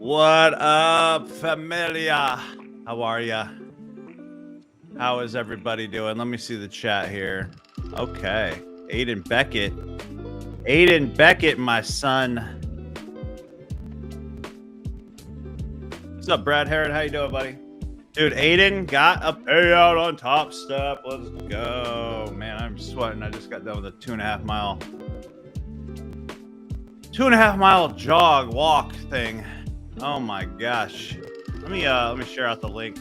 What up, familia? How are ya? How is everybody doing? Let me see the chat here. Okay. Aiden Beckett. Aiden Beckett, my son. What's up, Brad Herod? How you doing, buddy? Dude, Aiden got a payout on Top Step. Let's go. Man, I'm sweating. I just got done with a 2.5 mile jog walk thing. Oh my gosh. Let me share out the link.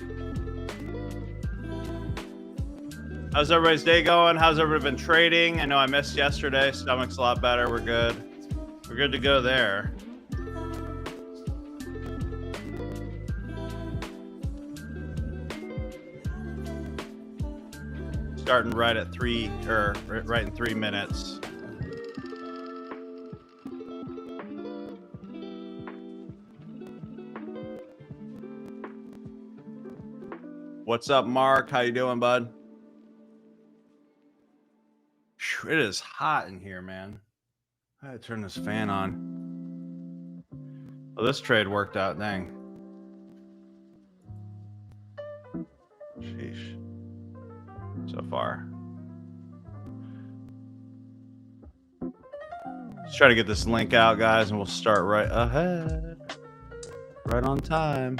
How's everybody's day going? How's everybody been trading? I know I missed yesterday. Stomach's a lot better. We're good. We're good to go there. Starting right at right in 3 minutes. What's up, Mark? How you doing, bud? It is hot in here, man. I had to turn this fan on. Well, this trade worked out, dang. Sheesh. So far. Let's try to get this link out, guys, and we'll start right ahead. Right on time.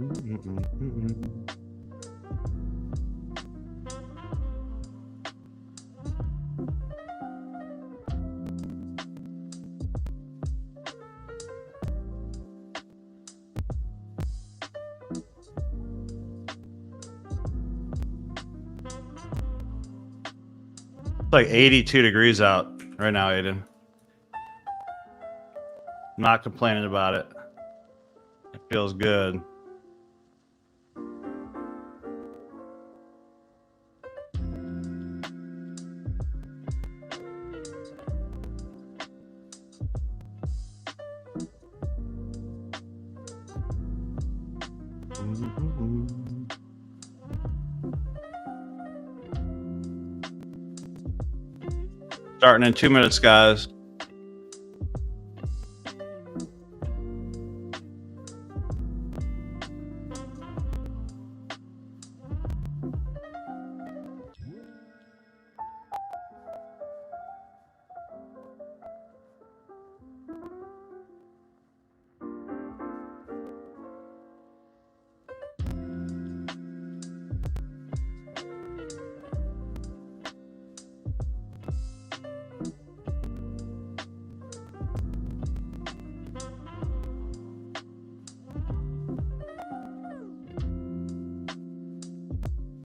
It's like 82 degrees out right now, Aiden. I'm not complaining about it. It feels good. Starting in 2 minutes, guys.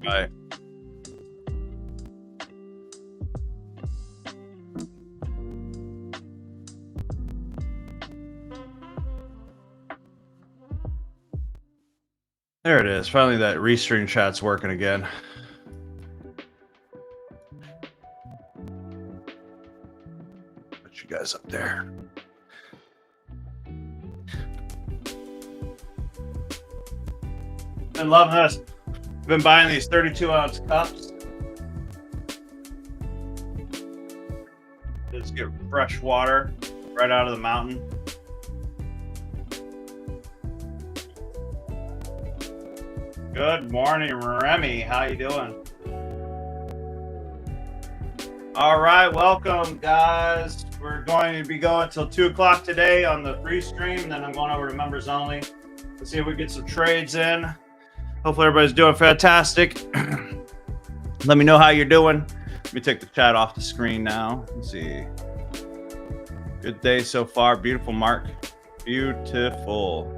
Right. There it is. Finally, that restream chat's working again. Put you guys up there. Been loving this. Been buying these 32-ounce cups. Just get fresh water right out of the mountain. Good morning, Remy. How you doing? All right, welcome, guys. We're going to be going till 2 o'clock today on the free stream. Then I'm going over to members only. Let's see if we get some trades in. Hopefully everybody's doing fantastic. Let me know how you're doing. Let me take the chat off the screen now. Let's see. Good day so far. Beautiful, Mark. Beautiful.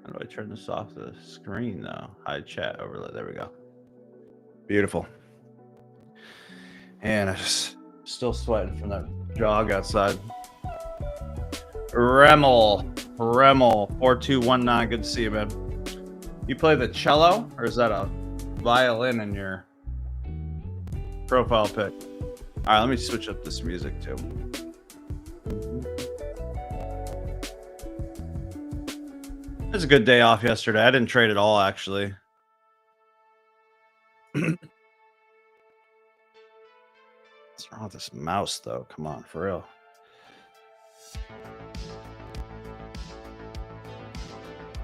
How do I turn this off the screen though? Hide chat overlay. There we go. Beautiful. And I just still sweating from that jog outside. Remel 4219. Good to see you, man. You play the cello, or is that a violin in your profile pic? All right, let me switch up this music too. It was a good day off yesterday. I didn't trade at all, actually. What's wrong with this mouse, though? Come on, for real.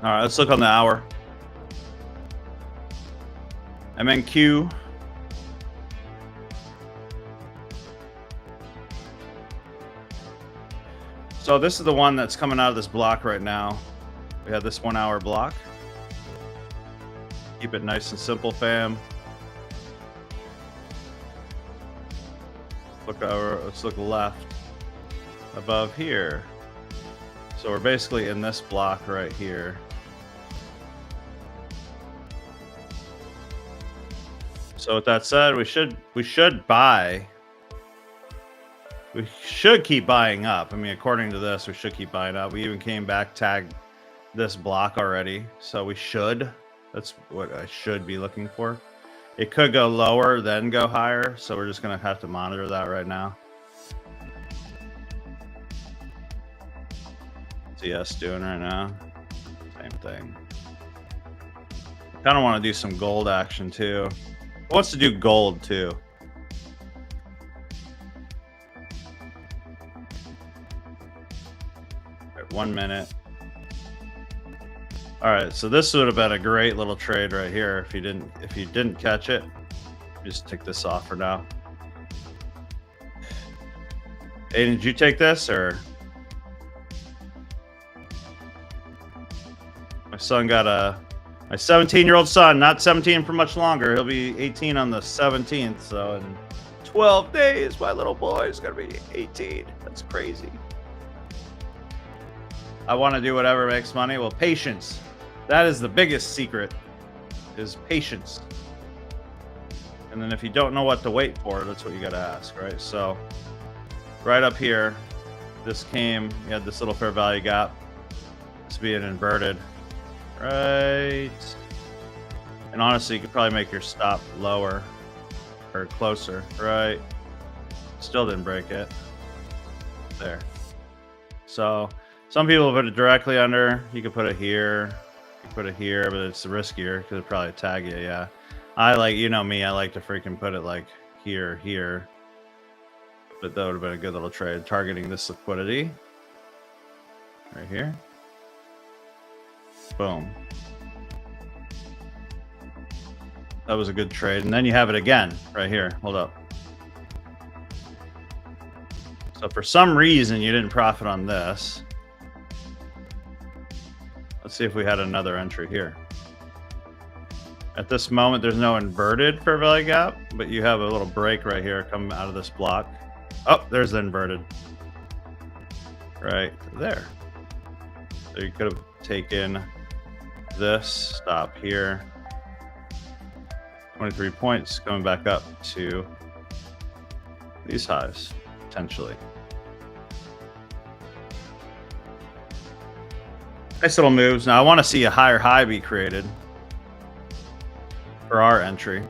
All right, let's look on the hour. MNQ. So this is the one that's coming out of this block right now. We have this 1 hour block. Keep it nice and simple, fam. Look over, let's look left above here. So we're basically in this block right here. So with that said, we should buy. We should keep buying up. I mean, according to this, we should keep buying up. We even came back, tagged this block already. So we should. That's what I should be looking for. It could go lower, then go higher. So we're just going to have to monitor that right now. What's ES doing right now? Same thing. Kind of want to do some gold action too. Who wants to do gold too? Right, 1 minute. All right, so this would have been a great little trade right here. If you didn't catch it, just take this off for now. Aiden, did you take this or? My son got my 17-year-old son, not 17 for much longer. He'll be 18 on the 17th. So in 12 days, my little boy is gonna be 18. That's crazy. I want to do whatever makes money. Well, patience. That is the biggest secret, is patience. And then if you don't know what to wait for, that's what you got to ask, right? So right up here, this came, you had this little fair value gap. It's being inverted, right? And honestly, you could probably make your stop lower or closer, right? Still didn't break it. There. So some people put it directly under. You could put it here. You could put it here, but it's riskier because it'd probably tag you. Yeah, I like, you know me, I like to freaking put it like here. But that would have been a good little trade, targeting this liquidity right here. Boom. That was a good trade, and then you have it again right here. Hold up. So for some reason you didn't profit on this. Let's see if we had another entry here. At this moment, there's no inverted fair value gap, but you have a little break right here coming out of this block. Oh, there's the inverted. Right there. So you could have taken this, stop here. 23 points coming back up to these highs, potentially. Nice little moves. Now I want to see a higher high be created for our entry.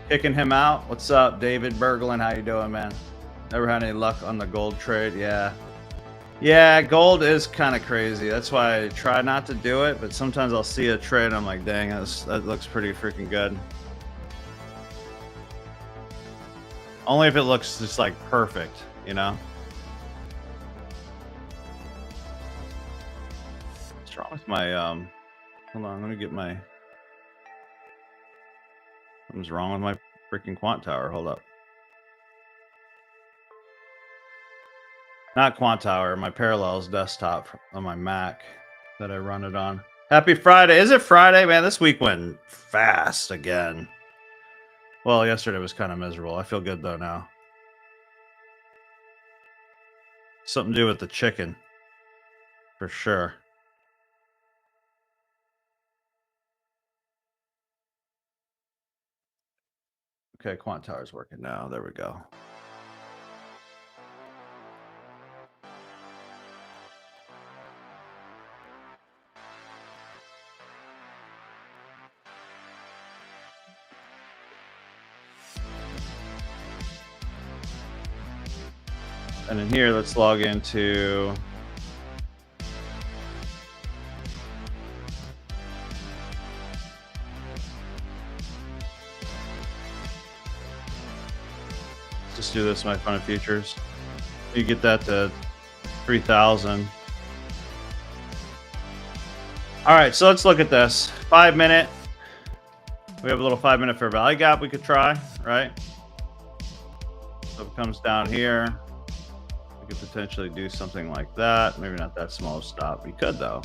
Kicking him out. What's up, David Berglund? How you doing, man? Never had any luck on the gold trade. Yeah, gold is kind of crazy. That's why I try not to do it, but sometimes I'll see a trade and I'm like, dang, that looks pretty freaking good. Only if it looks just like perfect, you know? What's wrong with my, hold on, let me get my, something's wrong with my freaking quant tower. Hold up. Not quant tower, my parallels desktop on my Mac that I run it on. Happy Friday. Is it Friday? Man, this week went fast again. Well, yesterday was kind of miserable. I feel good though now. Something to do with the chicken. For sure. Okay, quant tower's working now. There we go. And in here, let's log into Just do this, my fun of futures. You get that to 3,000. All right, so let's look at this 5 minute. We have a little 5 minute fair value gap we could try, right? So if it comes down here, we could potentially do something like that. Maybe not that small stop. We could though.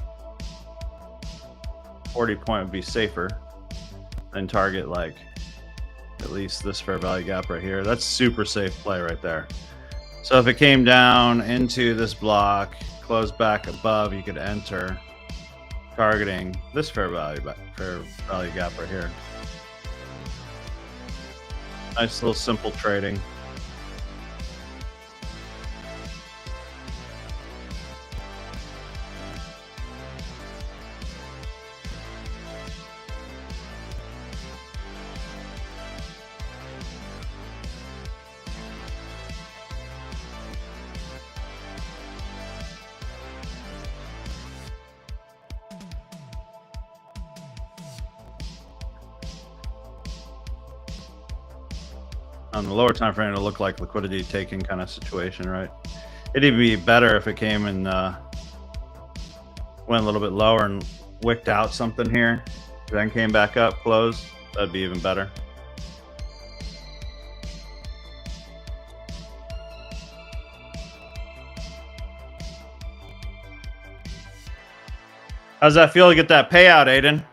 40 point would be safer than target like at least this fair value gap right here. That's super safe play right there. So if it came down into this block, closed back above, you could enter targeting this fair value gap right here. Nice little simple trading. On the lower time frame, it'll look like liquidity taking kind of situation, right? It'd be better if it came and went a little bit lower and wicked out something here, then came back up, closed. That'd be even better. How's that feel to get that payout, Aiden?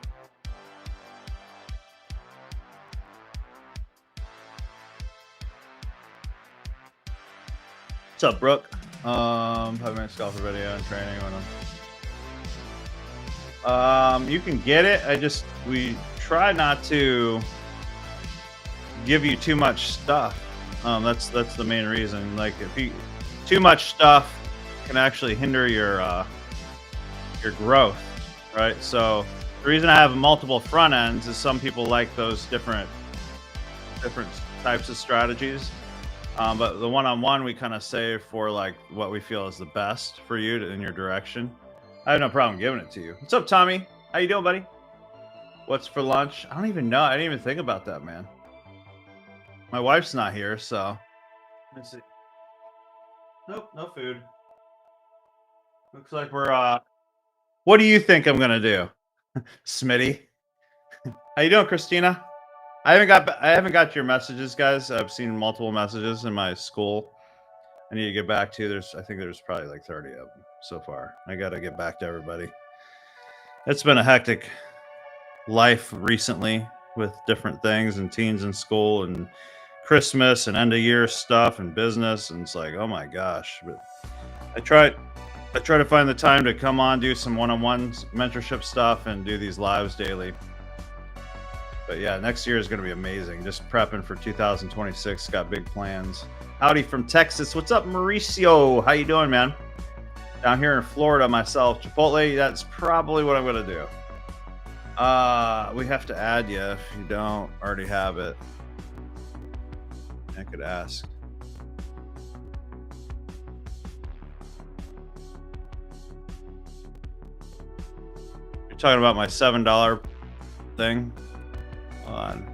What's up, Brooke? 5 minutes golfer video and training. You can get it. We try not to give you too much stuff. That's the main reason. Like too much stuff can actually hinder your growth, right? So the reason I have multiple front ends is some people like those different types of strategies. But the one-on-one we kind of save for like what we feel is the best for you in your direction. I have no problem giving it to you. What's up, Tommy? How you doing, buddy? What's for lunch? I don't even know. I didn't even think about that, man. My wife's not here, so let's see. Nope, no food. Looks like we're what do you think I'm gonna do? Smitty. How you doing, Christina? I haven't got your messages, guys. I've seen multiple messages in my school. I need to get back to. I think there's probably like 30 of them so far. I got to get back to everybody. It's been a hectic life recently with different things and teens in school and Christmas and end of year stuff and business, and it's like, oh my gosh. But I try to find the time to come on, do some one-on-one mentorship stuff and do these lives daily. But yeah, next year is going to be amazing. Just prepping for 2026. Got big plans. Howdy from Texas. What's up, Mauricio? How you doing, man? Down here in Florida myself. Chipotle, that's probably what I'm going to do. We have to add you if you don't already have it. I could ask. You're talking about my $7 thing? On.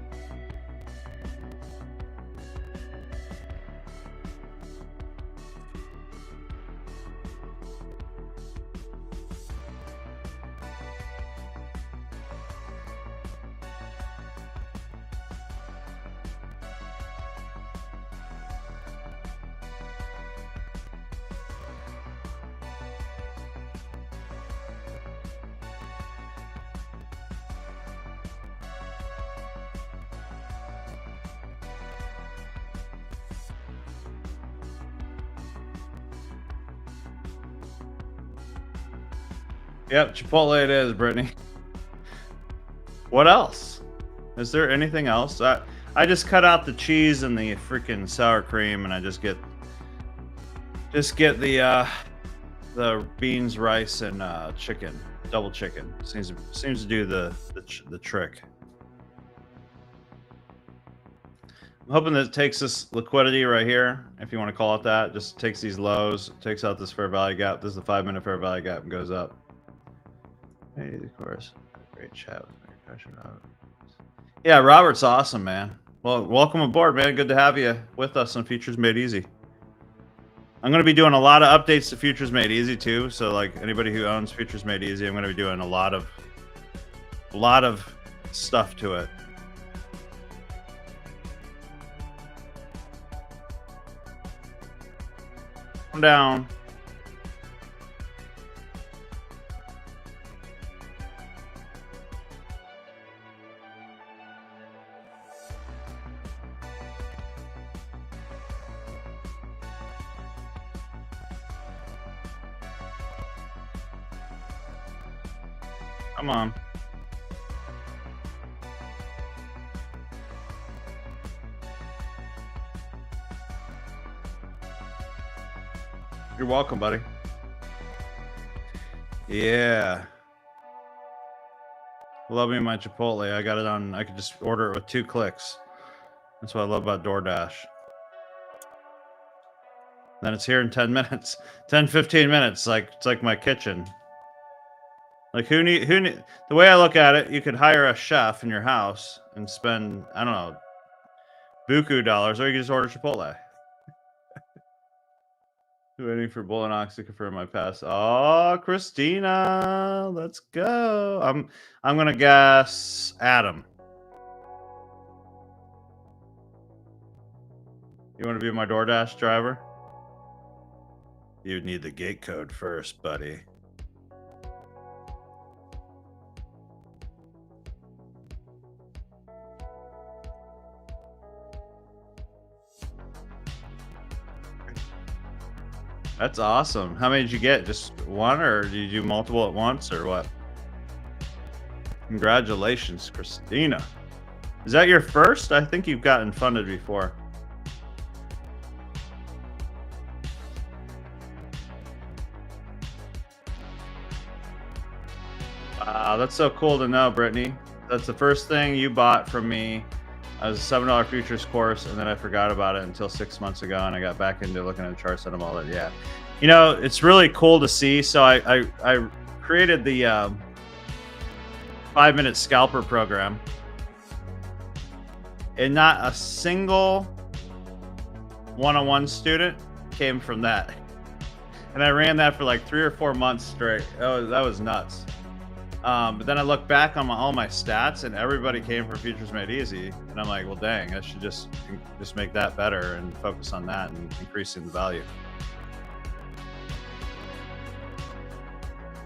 Yep, Chipotle it is, Brittany. What else? Is there anything else? I just cut out the cheese and the freaking sour cream, and I just get the beans, rice, and chicken, double chicken. Seems to do the trick. I'm hoping that it takes this liquidity right here, if you want to call it that. Just takes these lows, takes out this fair value gap. This is the 5 minute fair value gap and goes up. Hey, of course. Great chat with me. Yeah, Robert's awesome, man. Well, welcome aboard, man. Good to have you with us on Futures Made Easy. I'm going to be doing a lot of updates to Futures Made Easy too. So, like anybody who owns Futures Made Easy, I'm going to be doing a lot of stuff to it. Come down. Come on. You're welcome, buddy. Yeah. Love me my Chipotle. I got it on. I could just order it with 2 clicks. That's what I love about DoorDash. Then it's here in 10 minutes. 10, 15 minutes. It's like my kitchen. Like who need the way I look at it, you could hire a chef in your house and spend, I don't know, buku dollars, or you can just order Chipotle. Waiting for Bullinox to confirm my pass. Oh, Christina, let's go. I'm gonna guess Adam. You want to be my DoorDash driver? You'd need the gate code first, buddy. That's awesome. How many did you get? Just one, or did you do multiple at once, or what? Congratulations, Christina. Is that your first? I think you've gotten funded before. Wow, that's so cool to know, Brittany. That's the first thing you bought from me. I was a $7 futures course, and then I forgot about it until 6 months ago, and I got back into looking at charts and all that. Yeah, you know, it's really cool to see. So I created the 5-minute scalper program, and not a single one-on-one student came from that. And I ran that for like 3 or 4 months straight. That was nuts. But then I look back on all my stats, and everybody came from Futures Made Easy, and I'm like, well, dang, I should just make that better and focus on that and increasing the value.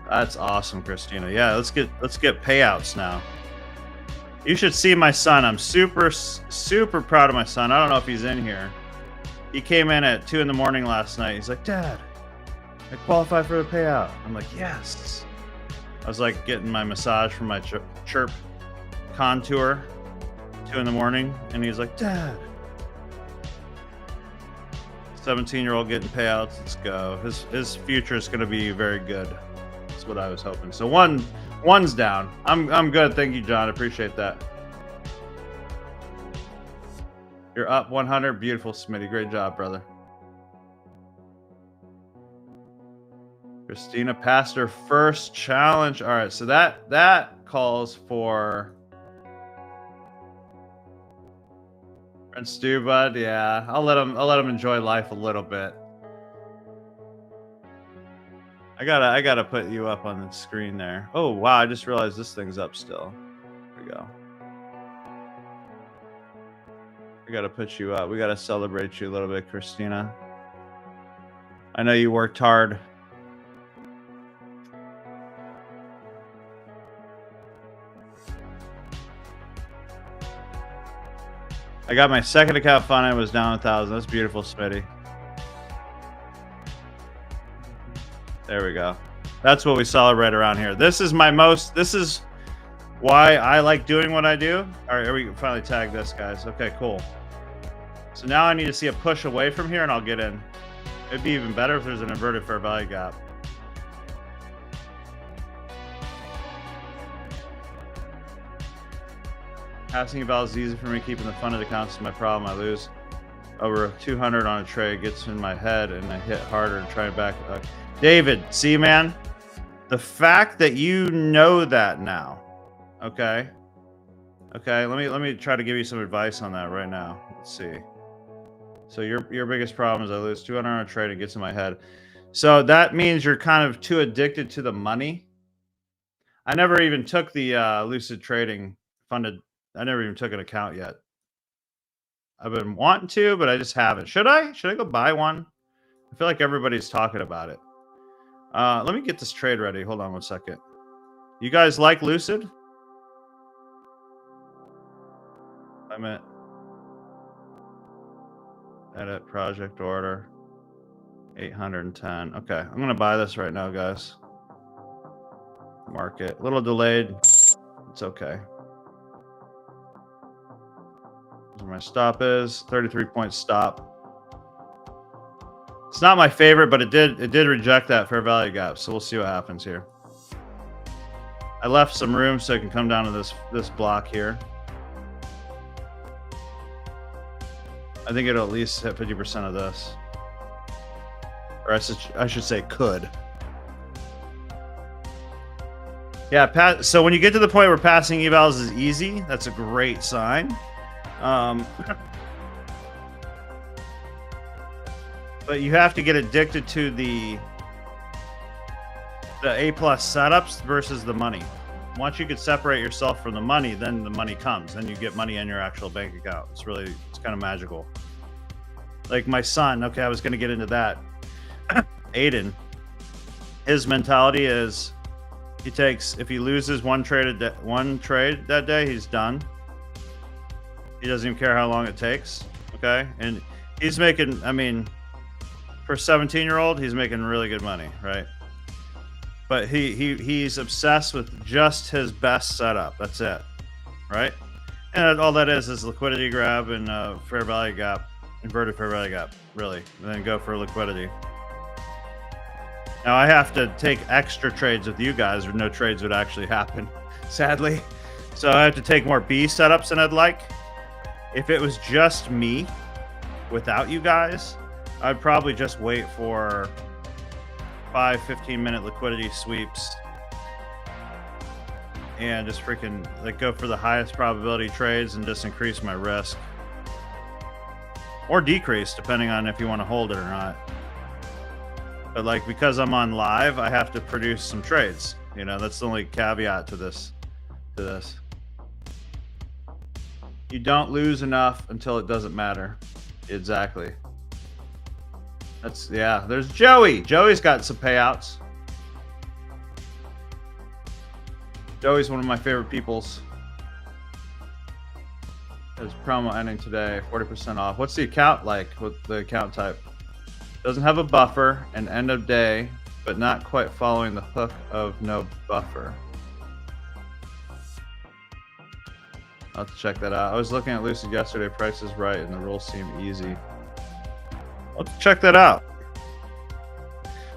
That's awesome, Christina. Yeah, let's get payouts now. You should see my son. I'm super proud of my son. I don't know if he's in here. He came in at 2 in the morning last night. He's like, Dad, I qualify for the payout. I'm like, yes. I was like getting my massage from my chirp contour, 2 in the morning, and he's like, Dad. 17-year-old getting payouts. Let's go. His future is going to be very good. That's what I was hoping. So one's down. I'm good. Thank you, John. Appreciate that. You're up 100. Beautiful, Smitty. Great job, brother. Christina passed her first challenge. All right, so that calls for Friend Stu, bud. Yeah, I'll let him enjoy life a little bit. I gotta put you up on the screen there. Oh wow, I just realized this thing's up still. There we go. We gotta put you up. We gotta celebrate you a little bit, Christina. I know you worked hard. I got my second account funded. Was down 1,000. That's beautiful, Smitty. There we go. That's what we celebrate around here. This is why I like doing what I do. All right, we can finally tag this, guys. Okay, cool. So now I need to see a push away from here, and I'll get in. It'd be even better if there's an inverted fair value gap. Passing about is easy for me. Keeping the funded accounts is my problem. I lose over 200 on a trade. Gets in my head, and I hit harder and try back. David, see, man, the fact that you know that now, okay, Okay, let me try to give you some advice on that right now. Let's see. So your biggest problem is I lose 200 on a trade and gets in my head. So that means you're kind of too addicted to the money. I never even took the Lucid Trading funded. I never even took an account yet. I've been wanting to, but I just haven't. Should I? Should I go buy one? I feel like everybody's talking about it. Let me get this trade ready. Hold on one second. You guys like Lucid? I meant edit project order 810. Okay, I'm gonna buy this right now, guys. Market a little delayed. It's okay. Where my stop is 33-point stop. It's not my favorite, but it did reject that fair value gap. So we'll see what happens here. I left some room so I can come down to this block here. I think it'll at least hit 50% of this. Or I should say could. Yeah, so when you get to the point where passing evals is easy, that's a great sign. But you have to get addicted to the A+ setups versus the money. Once you can separate yourself from the money, then the money comes. Then you get money in your actual bank account. It's kind of magical. Like my son, okay, I was going to get into that. Aiden, his mentality is if he loses one trade that day, he's done. He doesn't even care how long it takes. Okay. And he's making, I mean, for a 17-year-old, he's making really good money, right? But he's obsessed with just his best setup. That's it, right? And all that is liquidity grab and fair value gap, inverted fair value gap, really. And then go for liquidity. Now I have to take extra trades with you guys, or no trades would actually happen, sadly. So I have to take more B setups than I'd like. If it was just me, without you guys, I'd probably just wait for 15-minute liquidity sweeps and just freaking like go for the highest probability trades and just increase my risk or decrease depending on if you want to hold it or not. But like, because I'm on live, I have to produce some trades. You know, that's the only caveat to this. You don't lose enough until it doesn't matter. Exactly. Yeah, there's Joey. Joey's got some payouts. Joey's one of my favorite peoples. There's promo ending today, 40% off. What's the account like with the account type? Doesn't have a buffer and end of day, but not quite following the hook of no buffer. I'll have to check that out. I was looking at Lucid yesterday. Price is right and the rules seem easy. I'll have to check that out.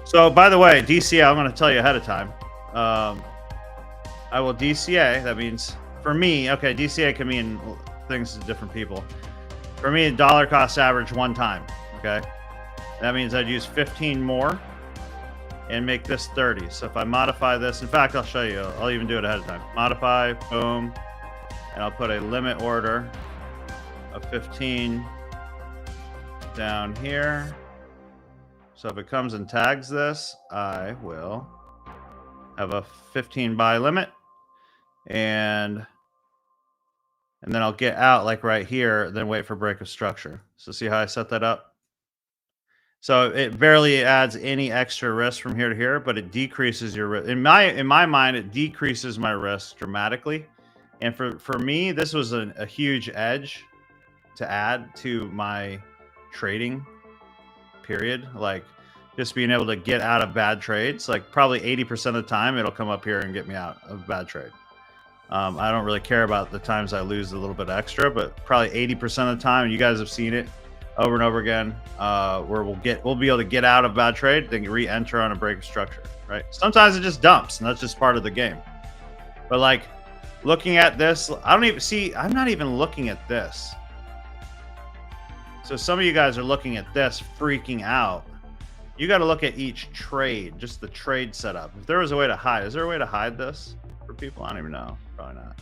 So, by the way, DCA, I'm going to tell you ahead of time. I will DCA. That means, for me, okay, DCA can mean things to different people. For me, dollar cost average one time, okay? That means I'd use 15 more and make this 30. So if I modify this, in fact, I'll show you. I'll even do it ahead of time. Modify, boom, and I'll put a limit order of 15 down here. So if it comes and tags this, I will have a 15 buy limit, and then I'll get out like right here, then wait for break of structure. So see how I set that up? So it barely adds any extra risk from here to here, but it decreases your risk. In my mind, it decreases my risk dramatically. And for me, this was a huge edge to add to my trading period. Like just being able to get out of bad trades. Like probably 80% of the time, it'll come up here and get me out of a bad trade. I don't really care about the times I lose a little bit extra, but probably 80% of the time, and you guys have seen it over and over again, where we'll be able to get out of bad trade, then re-enter on a break of structure, right? Sometimes it just dumps, and that's just part of the game. But like looking at this, I'm not even looking at this. So some of you guys are looking at this, freaking out. You got to look at each trade, just the trade setup. If there was a way to hide, is there a way to hide this for people? I don't even know. Probably not.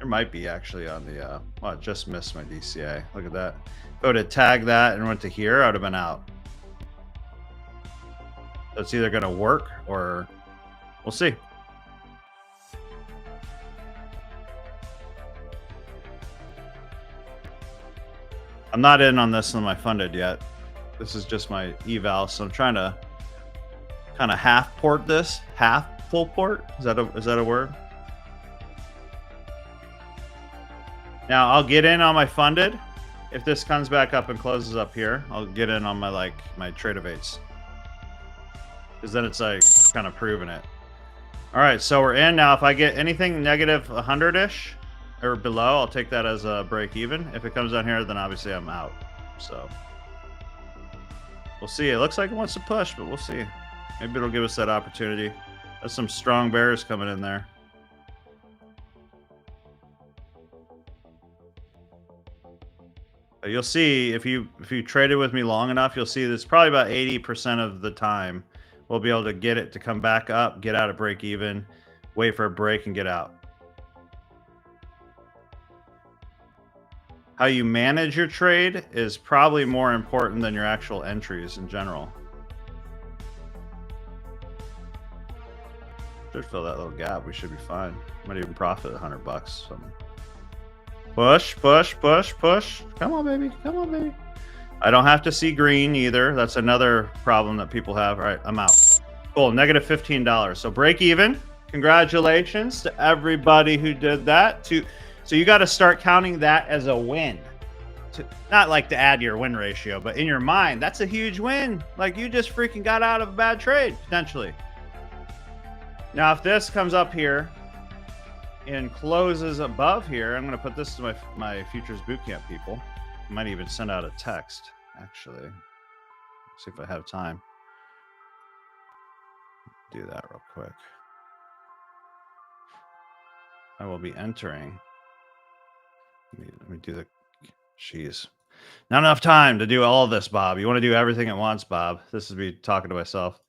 There might be actually on the, well, I just missed my DCA. Look at that. If I would have tagged that and went to here, I would have been out. So it's either going to work or we'll see. I'm not in on this on my funded yet. This is just my eval, so I'm trying to kind of half port this, half full port. Is that a word? Now I'll get in on my funded. If this comes back up and closes up here, I'll get in on my my trade evates. Because then it's like kind of proving it. All right, so we're in now. If I get anything negative 100-ish or below, I'll take that as a break even. If it comes down here, then obviously I'm out. So we'll see. It looks like it wants to push, but we'll see. Maybe it'll give us that opportunity. There's some strong bears coming in there. You'll see if you traded with me long enough, you'll see this probably about 80% of the time we'll be able to get it to come back up, get out of break even, wait for a break and get out. How you manage your trade is probably more important than your actual entries in general. Should fill that little gap. We should be fine. Might even profit $100. Something. Push, push, push, push. Come on, baby. Come on, baby. I don't have to see green either. That's another problem that people have. All right, I'm out. Cool, negative $15. So break even. Congratulations to everybody who did that. So you got to start counting that as a win. Not like to add your win ratio, but in your mind, that's a huge win. Like you just freaking got out of a bad trade, potentially. Now, if this comes up here and closes above here, I'm going to put this to my futures bootcamp people. I might even send out a text, actually. Let's see if I have time. Do that real quick. I will be entering. Let me do the... Jeez. Not enough time to do all of this, Bob. You want to do everything at once, Bob. This is me talking to myself.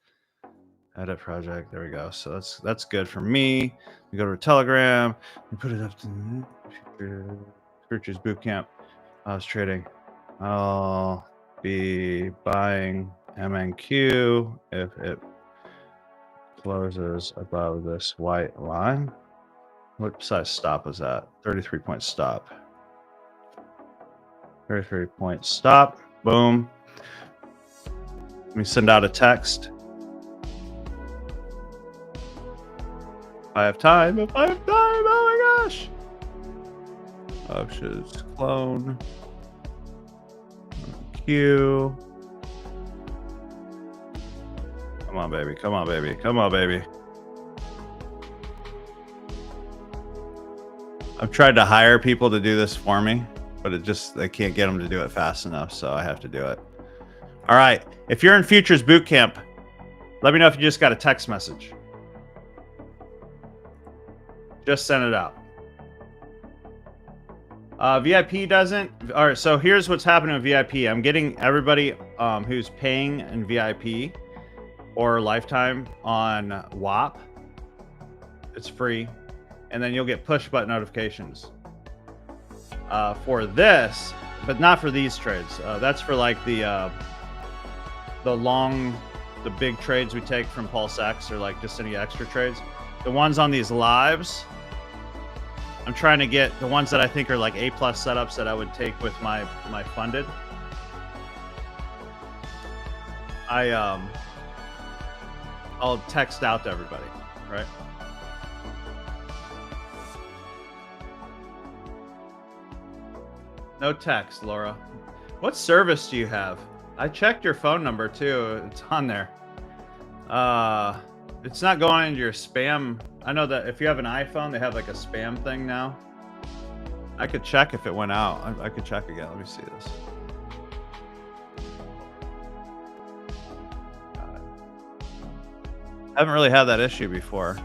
Edit project. There we go. So that's good for me. We go to Telegram. We put it up to Futures Bootcamp. I was trading. I'll be buying MNQ if it closes above this white line. What size stop was that? 33-point stop. 33-point stop. Boom. Let me send out a text. I have time. If I have time, oh my gosh. Options clone. Q. Come on, baby. Come on, baby. Come on, baby. I've tried to hire people to do this for me, but they can't get them to do it fast enough, so I have to do it. All right. If you're in Futures Bootcamp, let me know if you just got a text message. Just send it out. VIP doesn't. All right, so here's what's happening with VIP. I'm getting everybody who's paying in VIP or lifetime on WAP. It's free. And then you'll get push button notifications for this, but not for these trades. That's for like the big trades we take from Pulse X or like just any extra trades. The ones on these lives, I'm trying to get the ones that I think are like A+ setups that I would take with my funded. I'll text out to everybody, right? No text, Laura. What service do you have? I checked your phone number too. It's on there. It's not going into your spam. I know that if you have an iPhone, they have like a spam thing now. I could check if it went out. I could check again. Let me see this. I haven't really had that issue before.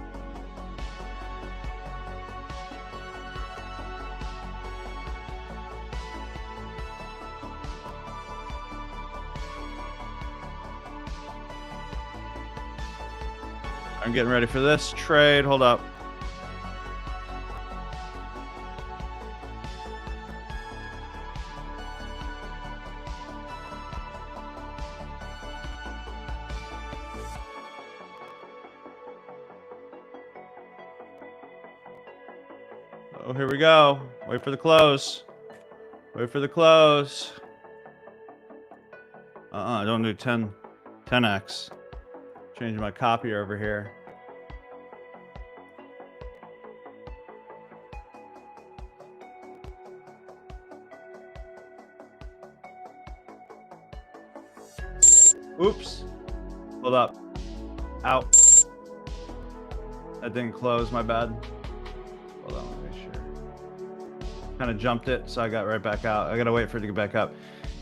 I'm getting ready for this trade. Hold up. Oh, here we go. Wait for the close. Wait for the close. Don't do 10x. Change my copier over here. Oops. Hold up. Out. That didn't close, my bad. Hold on, let me make sure. Kind of jumped it, so I got right back out. I gotta wait for it to get back up.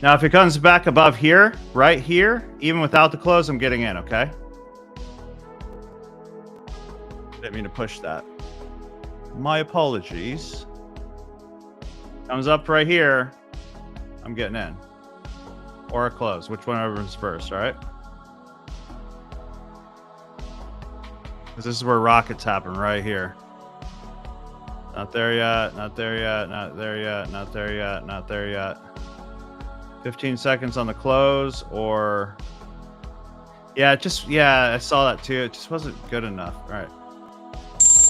Now, if it comes back above here, right here, even without the close, I'm getting in, okay? Didn't mean to push that. My apologies. Comes up right here, I'm getting in. Or a close, whichever is first, all right? Because this is where rockets happen, right here. Not there yet, not there yet, not there yet, not there yet, not there yet. 15 seconds on the close, or... Yeah, I saw that too. It just wasn't good enough. All right.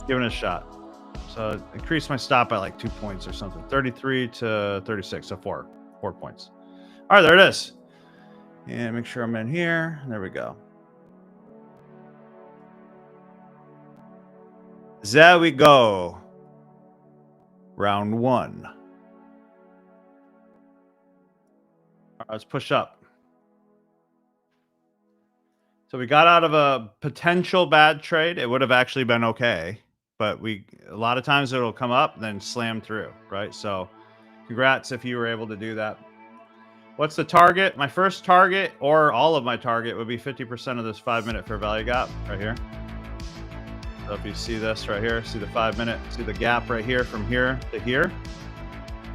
Giving it a shot. So it increased my stop by like 2 points or something. 33 to 36, so 4 points. All right, there it is. And make sure I'm in here. There we go. There we go. Round 1. All right, let's push up. So we got out of a potential bad trade. It would have actually been okay, but a lot of times it'll come up, then slam through, right? So congrats if you were able to do that. What's the target? My first target, or all of my target, would be 50% of this 5-minute fair value gap right here. So if you see this right here, see the 5-minute, see the gap right here from here to here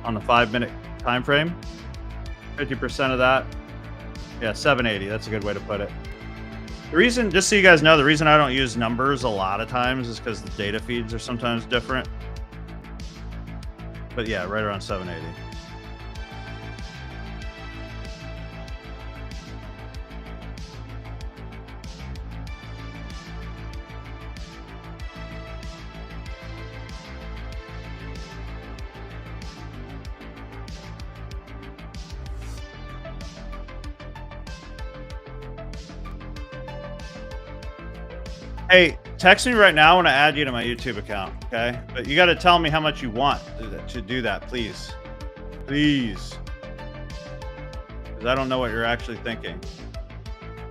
on the 5-minute time frame. 50% of that, yeah, 780. That's a good way to put it. The reason, just so you guys know, the reason I don't use numbers a lot of times is because the data feeds are sometimes different. But yeah, right around 780. Hey, text me right now when I add you to my YouTube account, okay? But you got to tell me how much you want to do that, please. Please. Because I don't know what you're actually thinking.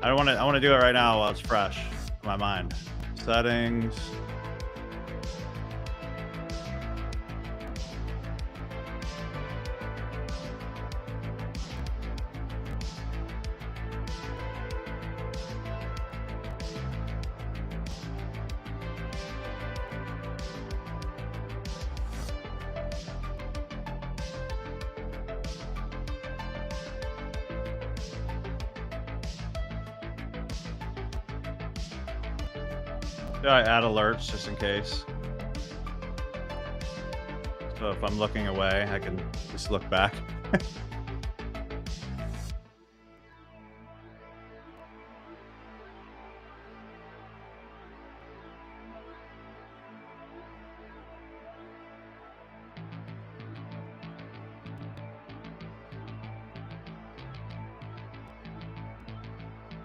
I want to do it right now while it's fresh in my mind. Settings. Do I add alerts just in case? So if I'm looking away, I can just look back.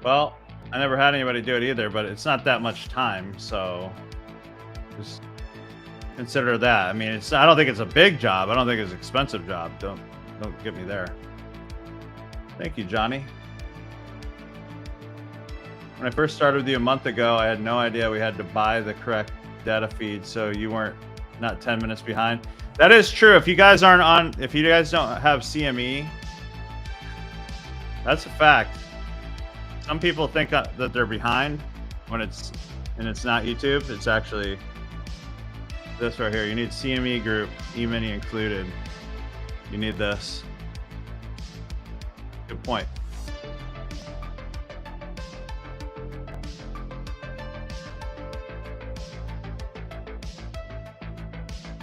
Well, I never had anybody do it either, but it's not that much time, so just consider that. I mean, I don't think it's a big job. I don't think it's an expensive job. Don't get me there. Thank you, Johnny. When I first started with you a month ago, I had no idea we had to buy the correct data feed, so you weren't not 10 minutes behind. That is true. If you guys aren't on, if you guys don't have CME, that's a fact. Some people think that they're behind when it's not YouTube. It's actually this right here. You need CME group, E-mini included. You need this. Good point.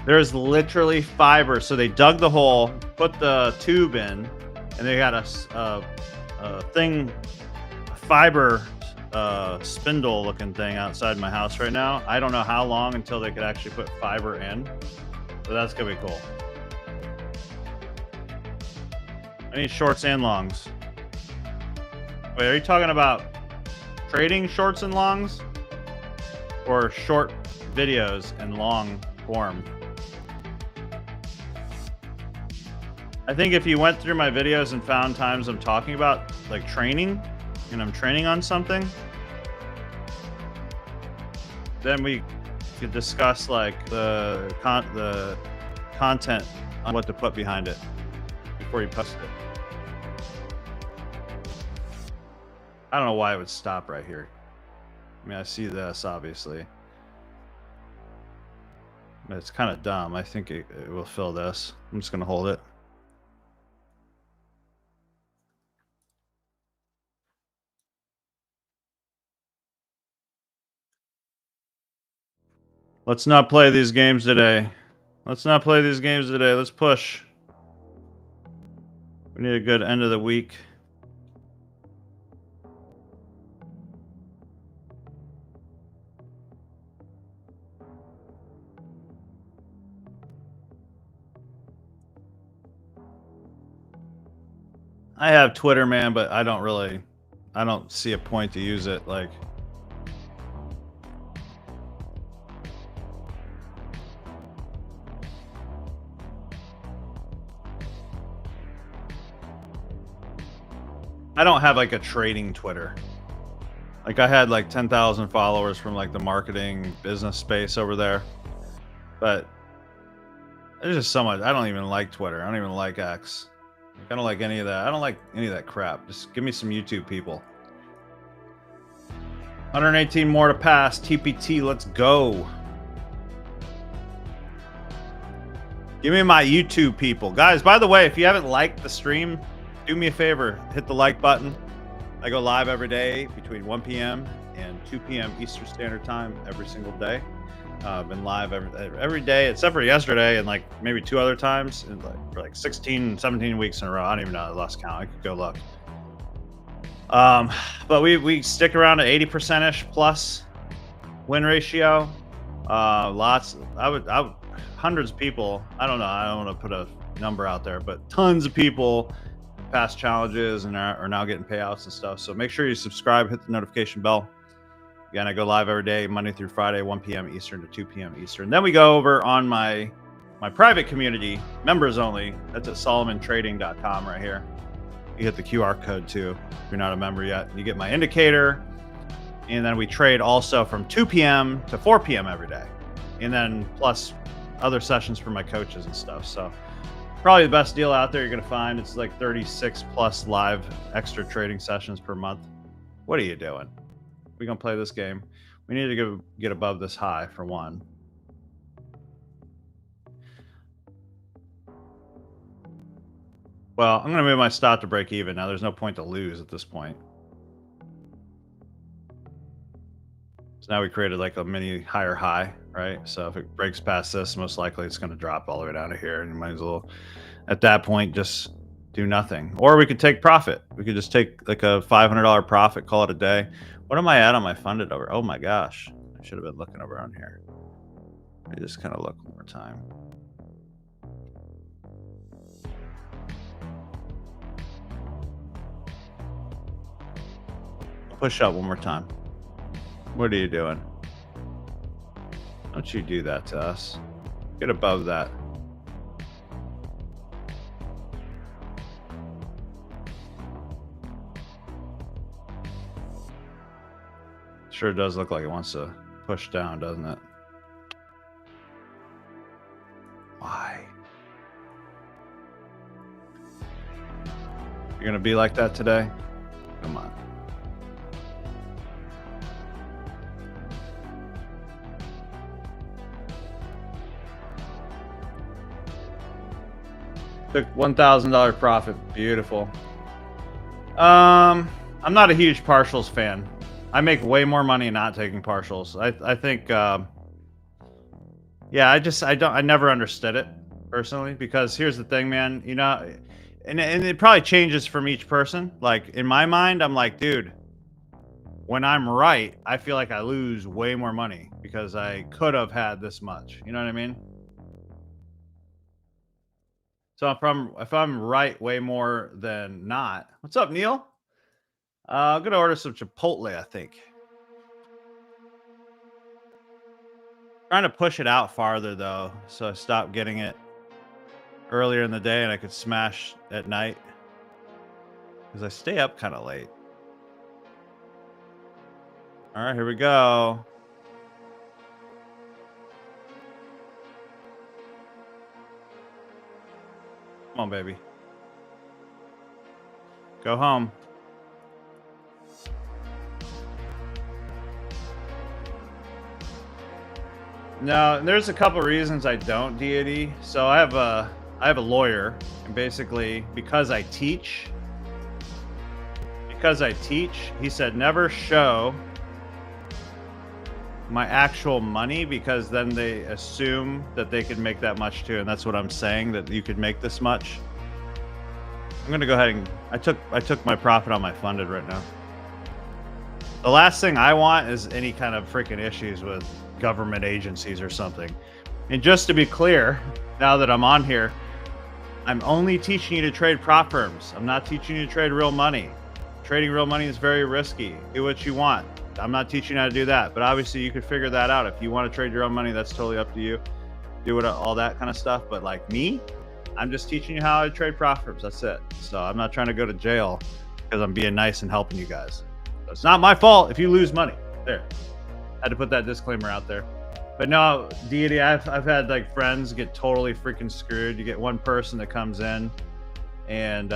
There's literally fiber. So they dug the hole, put the tube in, and they got a thing, fiber spindle looking thing outside my house right now. I don't know how long until they could actually put fiber in. So that's gonna be cool. I need shorts and longs. Wait, are you talking about trading shorts and longs? Or short videos and long form? I think if you went through my videos and found times I'm talking about like training and I'm training on something, then we could discuss like the content on what to put behind it before you post it. I don't know why it would stop right here. I mean, I see this obviously. But it's kind of dumb. I think it will fill this. I'm just gonna hold it. Let's not play these games today. Let's not play these games today. Let's push. We need a good end of the week. I have Twitter, man, but I don't see a point to use it. Like, I don't have like a trading Twitter. Like I had like 10,000 followers from like the marketing business space over there. But there's just so much. I don't even like Twitter. I don't even like X. I don't like any of that. I don't like any of that crap. Just give me some YouTube people. 118 more to pass. TPT, let's go. Give me my YouTube people. Guys, by the way, if you haven't liked the stream, do me a favor. Hit the like button. I go live every day between 1 p.m. and 2 p.m. Eastern Standard Time every single day. I've been live every day except for yesterday and like maybe 2 other times and for like 16, 17 weeks in a row. I don't even know. I lost count. I could go look. But we stick around at 80%ish plus win ratio. Lots. I would hundreds of people. I don't know. I don't want to put a number out there, but tons of people pass challenges and are now getting payouts and stuff. So make sure you subscribe, hit the notification bell. Again, I go live every day, Monday through Friday, 1 p.m. Eastern to 2 p.m. Eastern. Then we go over on my private community, members only. That's at solomontrading.com right here. You hit the QR code too if you're not a member yet. You get my indicator, and then we trade also from 2 p.m. to 4 p.m. every day, and then plus other sessions for my coaches and stuff. So probably the best deal out there you're gonna find. It's like 36 plus live extra trading sessions per month. What are you doing? We're gonna play this game. We need to get above this high for one. Well, I'm gonna move my stop to break even. Now there's no point to lose at this point. So now we created like a mini higher high, right? So if it breaks past this, most likely it's gonna drop all the way down to here, and you might as well at that point just do nothing. Or we could take profit. We could just take like a $500 profit, call it a day. What am I at on my funded over? Oh my gosh. I should have been looking over on here. Let me just kind of look one more time. Push up one more time. What are you doing? Don't you do that to us. Get above that. Sure does look like it wants to push down, doesn't it? Why? You're gonna be like that today? Come on. Took $1,000 profit. Beautiful. I'm not a huge partials fan. I make way more money not taking partials. I think, yeah, I never understood it personally, because here's the thing, man, you know, and it probably changes from each person. Like in my mind, I'm like, dude, when I'm right, I feel like I lose way more money because I could have had this much. You know what I mean? So if I'm right way more than not. What's up, Neil? I'm gonna order some Chipotle, I think. Trying to push it out farther though, so I stopped getting it earlier in the day and I could smash at night. Because I stay up kind of late. All right, here we go. Come on, baby. Go home. No, there's a couple reasons I don't deity. So I have a lawyer, and basically because I teach, he said never show my actual money because then they assume that they could make that much too, and that's what I'm saying, that you could make this much. I'm gonna go ahead and I took my profit on my funded right now. The last thing I want is any kind of freaking issues with government agencies or something. And just to be clear, now that I'm on here, I'm only teaching you to trade prop firms. I'm not teaching you to trade real money. Trading real money is very risky. Do what you want. I'm not teaching you how to do that, but obviously you could figure that out. If you want to trade your own money, that's totally up to you. Do all that kind of stuff. But like me, I'm just teaching you how to trade prop firms. That's it. So I'm not trying to go to jail because I'm being nice and helping you guys. So it's not my fault if you lose money. There. Had to put that disclaimer out there. But no, deity, I've had like friends get totally freaking screwed. You get one person that comes in and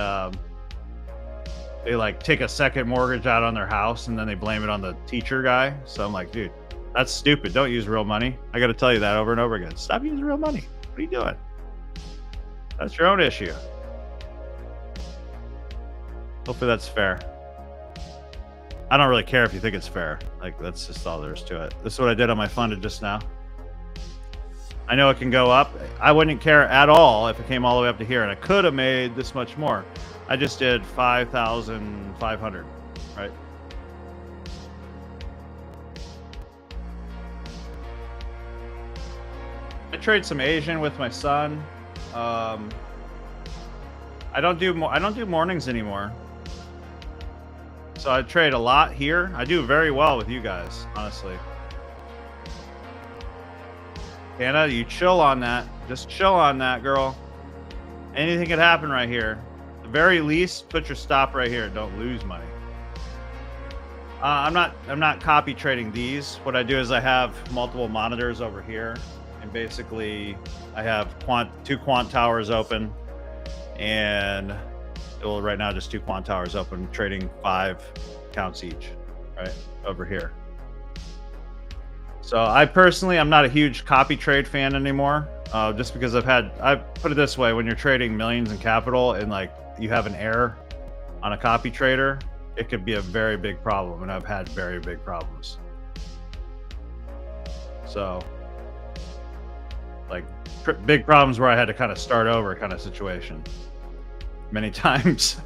they like take a second mortgage out on their house and then they blame it on the teacher guy. So I'm like, dude, that's stupid. Don't use real money. I got to tell you that over and over again. Stop using real money. What are you doing? That's your own issue. Hopefully that's fair. I don't really care if you think it's fair. Like, that's just all there is to it. This is what I did on my funded just now. I know it can go up. I wouldn't care at all if it came all the way up to here, and I could have made this much more. I just did 5,500, right? I trade some Asian with my son. I don't do mornings anymore. So I trade a lot here. I do very well with you guys, honestly. Hannah, you chill on that. Just chill on that, girl. Anything could happen right here. At the very least, put your stop right here. Don't lose money. I'm not copy trading these. What I do is I have multiple monitors over here, and basically I have two quant towers open, and well, right now just two quant towers open, trading 5 accounts each, right over here. So I personally, I'm not a huge copy trade fan anymore, just because I put it this way: when you're trading millions in capital and like you have an error on a copy trader, it could be a very big problem, and I've had very big problems. So like big problems where I had to kind of start over kind of situation many times.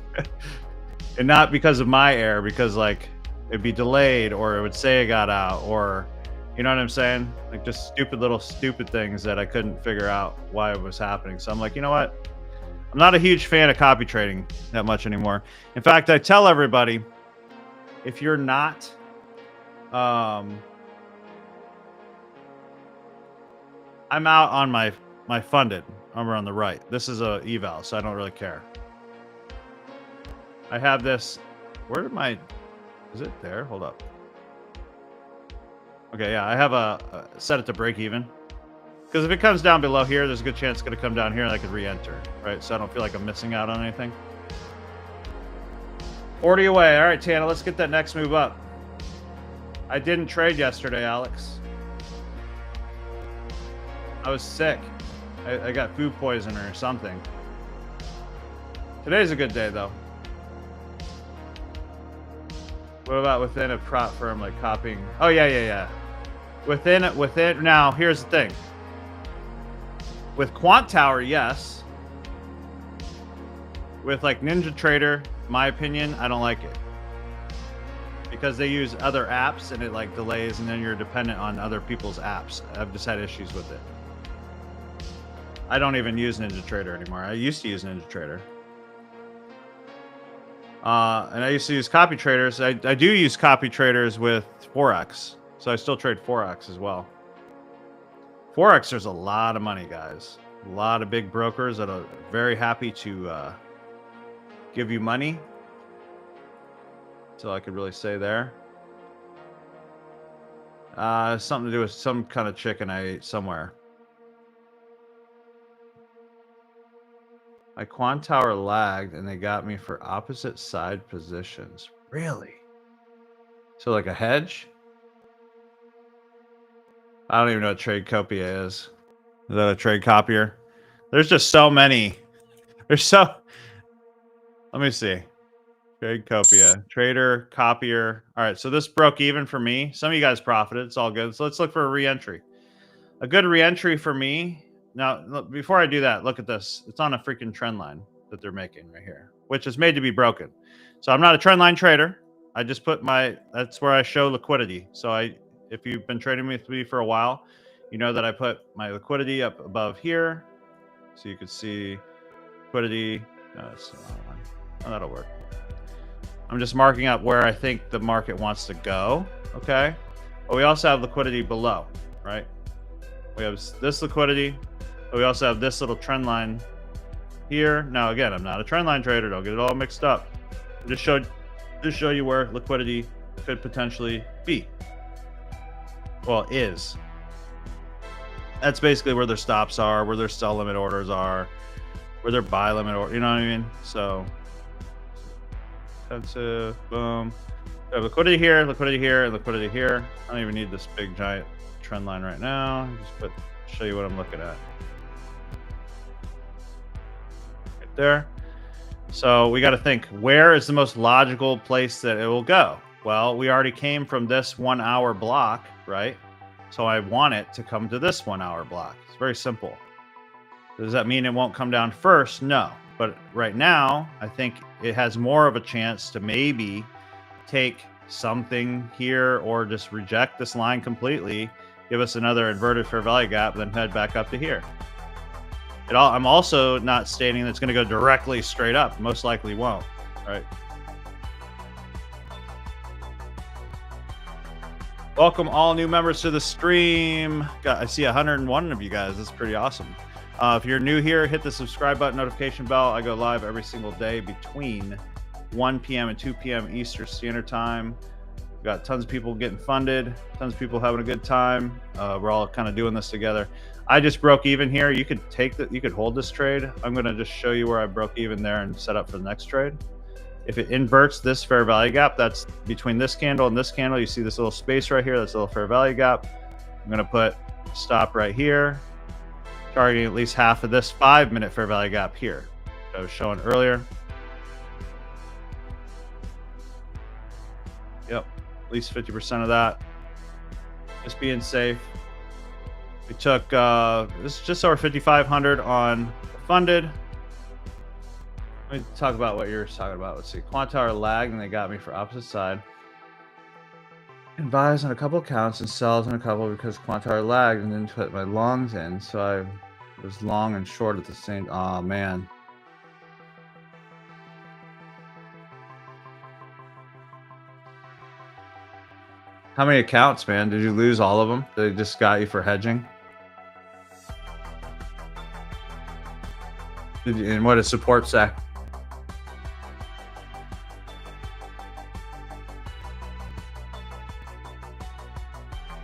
And not because of my error, because like it'd be delayed, or it would say it got out, or you know what I'm saying? Like just stupid things that I couldn't figure out why it was happening. So I'm like, you know what? I'm not a huge fan of copy trading that much anymore. In fact, I tell everybody, if you're not, I'm out on my funded. Over on the right. This is a eval, so I don't really care. I have this. Where did my? Is it there? Hold up. Okay, yeah, I have a set it to break even. Because if it comes down below here, there's a good chance it's going to come down here and I could re-enter, right? So I don't feel like I'm missing out on anything. 40 away. All right, Tana, let's get that next move up. I didn't trade yesterday, Alex. I was sick. I got food poisoning or something. Today's a good day, though. What about within a prop firm, like copying? Oh, yeah. Within, now, here's the thing. With Quant Tower, yes. With like Ninja Trader, my opinion, I don't like it. Because they use other apps and it like delays, and then you're dependent on other people's apps. I've just had issues with it. I don't even use NinjaTrader anymore. I used to use NinjaTrader. And I used to use copy traders. I do use copy traders with Forex. So I still trade Forex as well. Forex, there's a lot of money, guys. A lot of big brokers that are very happy to give you money. That's all I could really say there. Something to do with some kind of chicken I ate somewhere. My quant tower lagged and they got me for opposite side positions. Really? So like a hedge? I don't even know what trade copia is. Is that a trade copier? There's just so many. There's so... Let me see. Trade copia. Trader, copier. All right, so this broke even for me. Some of you guys profited. It's all good. So let's look for a re-entry. A good re-entry for me. Now, look, before I do that, look at this. It's on a freaking trend line that they're making right here, which is made to be broken. So I'm not a trend line trader. I just put my... That's where I show liquidity. So if you've been trading with me for a while, you know that I put my liquidity up above here. So you can see liquidity. Oh, that'll work. I'm just marking up where I think the market wants to go. Okay. But we also have liquidity below, right? We have this liquidity. But we also have this little trend line here. Now, again, I'm not a trend line trader. Don't get it all mixed up. Just show you where liquidity could potentially be. Well, is. That's basically where their stops are, where their sell limit orders are, where their buy limit order, you know what I mean? So that's a boom. We have liquidity here, and liquidity here. I don't even need this big giant trend line right now. Just show you what I'm looking at. Right there. So we got to think, where is the most logical place that it will go? Well, we already came from this 1 hour block, right? So I want it to come to this 1 hour block. It's very simple. Does that mean it won't come down first? No. But right now, I think it has more of a chance to maybe take something here or just reject this line completely, give us another inverted fair value gap, then head back up to here. I'm also not stating that it's going to go directly straight up. Most likely won't, right? Welcome all new members to the stream. I see 101 of you guys. That's pretty awesome. If you're new here, hit the subscribe button, notification bell. I go live every single day between 1 p.m. and 2 p.m. Eastern Standard Time. We've got tons of people getting funded, tons of people having a good time. We're all kind of doing this together. I just broke even here. You could hold this trade. I'm going to just show you where I broke even there and set up for the next trade. If it inverts this fair value gap, that's between this candle and this candle. You see this little space right here. That's a little fair value gap. I'm going to put stop right here, targeting at least half of this 5-minute fair value gap here that I was showing earlier. Yep, at least 50% of that. Just being safe. We took this is just over 5,500 on funded. Let me talk about what you're talking about. Let's see. Quant tower lagged and they got me for opposite side. And buys on a couple accounts and sells on a couple because quant tower lagged and didn't put my longs in. So I was long and short at the same. Oh man. How many accounts, man? Did you lose all of them? They just got you for hedging? And what does support say?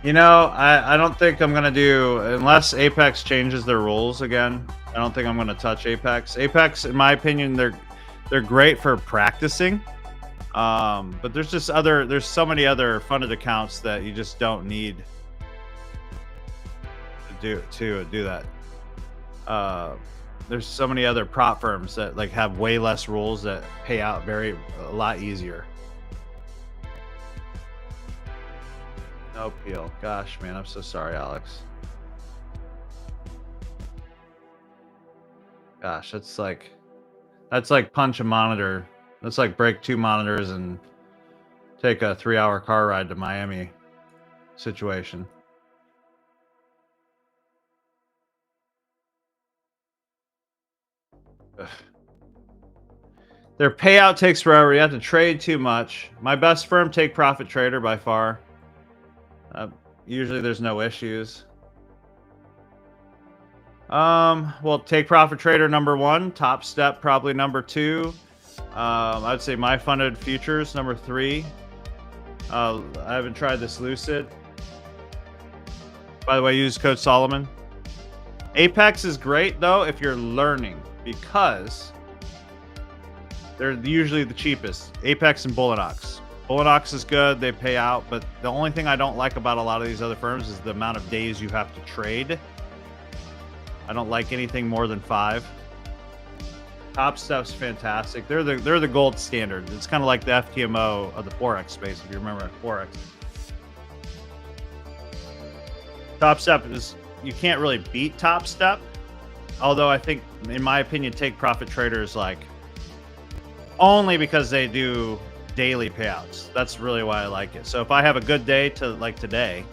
You know, I don't think I'm going to do, unless Apex changes their rules again, I don't think I'm going to touch Apex. Apex, in my opinion, they're great for practicing. But there's so many other funded accounts that you just don't need to do that. There's so many other prop firms that like have way less rules that pay out a lot easier. No peel. Gosh, man, I'm so sorry, Alex. Gosh, that's like punch a monitor. That's like break 2 monitors and take a 3-hour car ride to Miami situation. Their payout takes forever. You have to trade too much. My best firm, Take Profit Trader, by far. Usually there's no issues. Well, Take Profit Trader number 1, Top Step probably number 2. I'd say My Funded Futures number 3. I haven't tried this Lucid. By the way, use code Solomon. Apex is great though if you're learning, because they're usually the cheapest. Apex and Bullinox. Bullinox is good, they pay out, but the only thing I don't like about a lot of these other firms is the amount of days you have to trade. I don't like anything more than 5. Top Step's fantastic. They're the gold standard. It's kind of like the FTMO of the Forex space, if you remember Forex. Top Step is, you can't really beat Top Step. Although I think, in my opinion, Take Profit Trader is like, only because they do daily payouts. That's really why I like it. So if I have a good day to like today,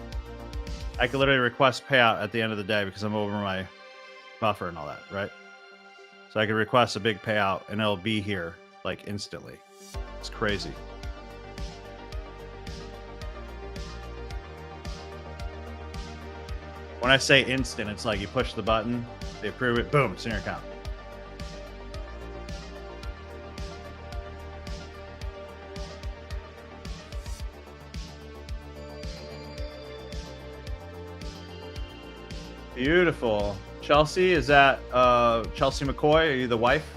I can literally request payout at the end of the day because I'm over my buffer and all that, right? So I can request a big payout and it'll be here like instantly. It's crazy. When I say instant, it's like you push the button, they approve it, boom, it's in your account. Beautiful. Chelsea, is that Chelsea McCoy? Are you the wife?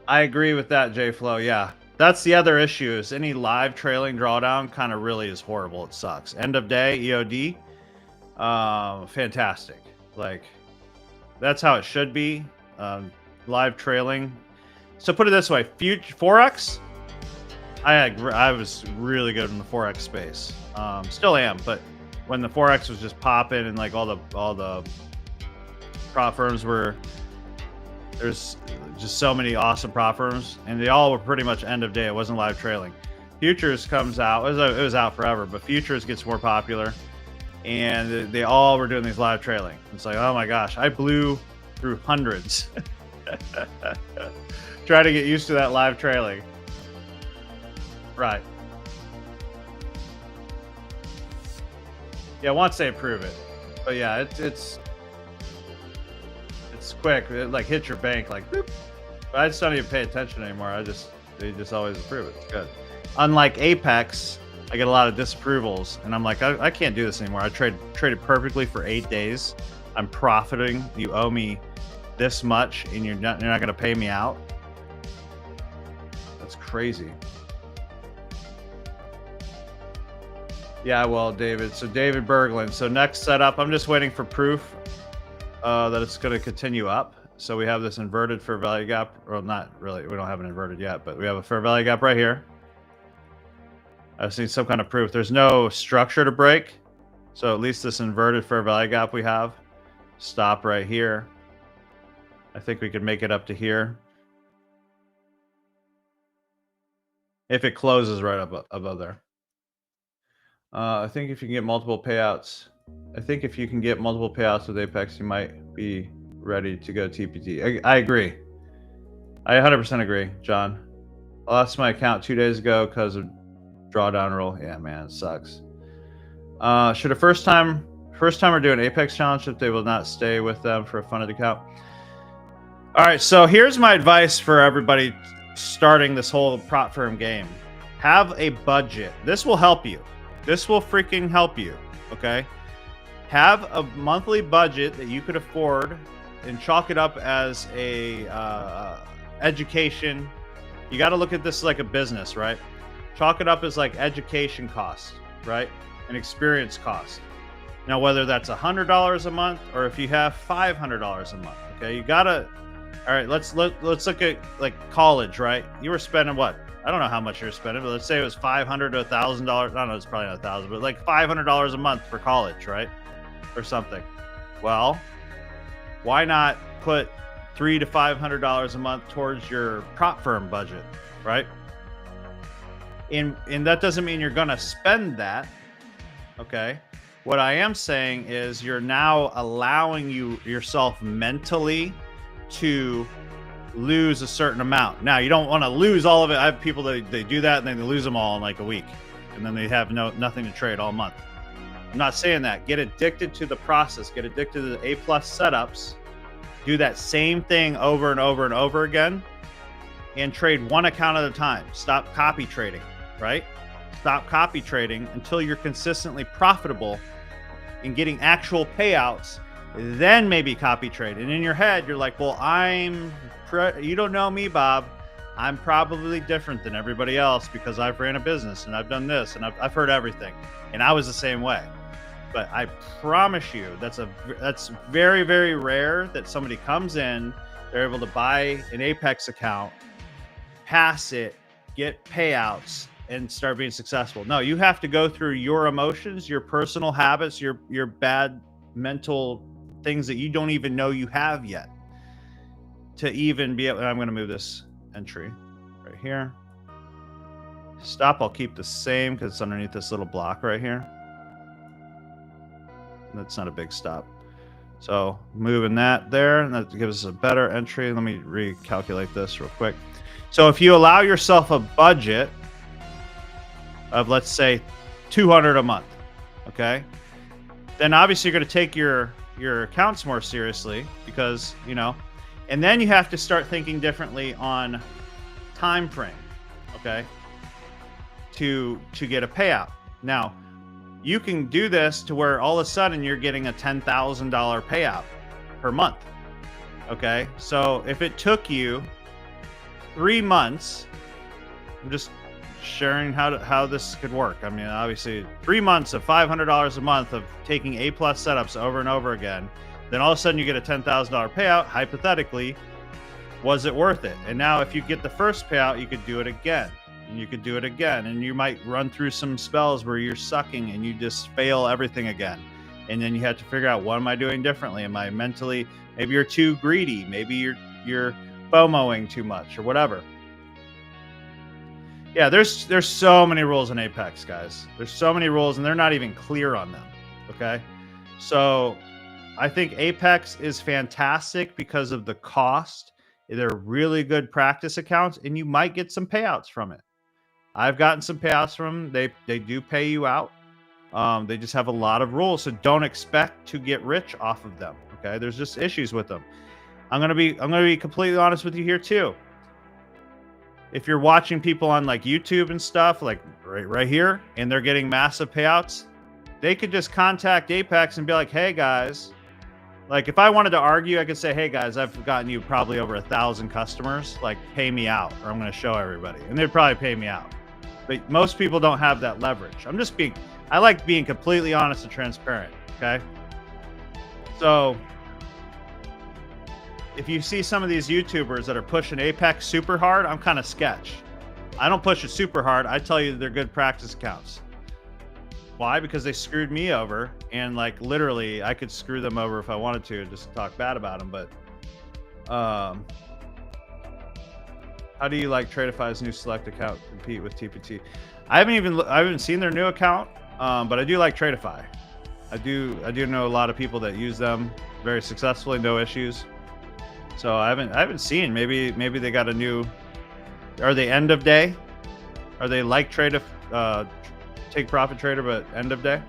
I agree with that, J-Flow. Yeah, that's the other issue, is any live trailing drawdown kind of really is horrible. It sucks. End of day, EOD, fantastic. Like, that's how it should be. Live trailing. So put it this way, Forex, I was really good in the Forex space. Still am, but when the Forex was just popping and like all the prop firms were, there's just so many awesome prop firms, and they all were pretty much end of day. It wasn't live trailing. Futures comes out. It was out forever, but futures gets more popular, and they all were doing these live trailing. It's like, oh my gosh, I blew through hundreds. Try to get used to that live trailing. Right. Yeah, once they approve it. But yeah, it's quick. It like hits your bank like boop. But I just don't even pay attention anymore. They just always approve it. It's good. Unlike Apex, I get a lot of disapprovals, and I'm like, I can't do this anymore. I traded perfectly for 8 days. I'm profiting. You owe me this much, and you're not going to pay me out. That's crazy. Yeah, well, David. So David Berglund. So next setup, I'm just waiting for proof that it's going to continue up. So we have this inverted fair value gap, or not really. We don't have it inverted yet, but we have a fair value gap right here. I've seen some kind of proof. There's no structure to break. So at least this inverted fair value gap we have. Stop right here. I think we could make it up to here. If it closes right above there. I think if you can get multiple payouts, with Apex, you might be ready to go TPT. I agree. I 100% agree, John. I lost my account 2 days ago because of drawdown rule. Yeah, man, it sucks. Should a first timer do an Apex challenge if they will not stay with them for a funded account? All right, so here's my advice for everybody starting this whole prop firm game. Have a budget. This will help you. This will freaking help you, okay? Have a monthly budget that you could afford and chalk it up as a education. You got to look at this like a business, right? Chalk it up as like education costs, right? And experience cost. Now, whether that's $100 a month or if you have $500 a month, okay? You got to, all right, let's look at like college, right? You were spending what? I don't know how much you're spending, but let's say it was $500 to $1,000. I don't know, it's probably not $1,000, but like $500 a month for college, right? Or something. Well, why not put $300 to $500 a month towards your prop firm budget, right? And that doesn't mean you're gonna spend that, okay? What I am saying is you're now allowing yourself mentally to lose a certain amount. Now, you don't want to lose all of it. I have people that they do that and then they lose them all in like a week, and then they have nothing to trade all month. I'm not saying that. Get addicted to the process. Get addicted to the A+ setups. Do that same thing over and over and over again, and trade one account at a time. Stop copy trading, right? Stop copy trading until you're consistently profitable and getting actual payouts. Then maybe copy trade. And in your head, you're like, well, you don't know me, Bob. I'm probably different than everybody else because I've ran a business and I've done this and I've heard everything. And I was the same way. But I promise you, that's very, very rare that somebody comes in, they're able to buy an Apex account, pass it, get payouts, and start being successful. No, you have to go through your emotions, your personal habits, your bad mental things that you don't even know you have yet to even be able. I'm going to move this entry right here. Stop. I'll keep the same because it's underneath this little block right here. That's not a big stop. So moving that there, and that gives us a better entry. Let me recalculate this real quick. So if you allow yourself a budget of, let's say, $200 a month, okay, then obviously you're going to take your accounts more seriously because, and then you have to start thinking differently on time frame, okay, to get a payout. Now, you can do this to where all of a sudden you're getting a $10,000 payout per month, okay? So if it took you 3 months, I'm just sharing how this could work. I mean, obviously 3 months of $500 a month of taking A+ setups over and over again, then all of a sudden you get a $10,000 payout. Hypothetically, was it worth it? And now if you get the first payout, you could do it again, and you could do it again, and you might run through some spells where you're sucking and you just fail everything again. And then you have to figure out, what am I doing differently? Am I mentally, maybe you're too greedy, maybe you're FOMOing too much or whatever. Yeah, there's so many rules in Apex, guys. There's so many rules, and they're not even clear on them, okay? So I think Apex is fantastic because of the cost. They're really good practice accounts, and you might get some payouts from it. I've gotten some payouts from them. They do pay you out. They just have a lot of rules, so don't expect to get rich off of them, okay? There's just issues with them. I'm gonna be completely honest with you here too. If you're watching people on like YouTube and stuff, like right here, and they're getting massive payouts, they could just contact Apex and be like, hey guys, like if I wanted to argue, I could say, hey guys, I've gotten you probably over 1,000 customers, like pay me out, or I'm going to show everybody. And they'd probably pay me out. But most people don't have that leverage. I like being completely honest and transparent. Okay. So if you see some of these YouTubers that are pushing Apex super hard, I'm kind of sketch. I don't push it super hard. I tell you they're good practice accounts. Why? Because they screwed me over, and like literally I could screw them over if I wanted to, just talk bad about them. But how do you like Tradeify's new select account compete with TPT? I haven't seen their new account, but I do like Tradeify. I do know a lot of people that use them very successfully, no issues. So I haven't seen. Maybe they got a new. Are they end of day? Are they like Take Profit Trader, but end of day?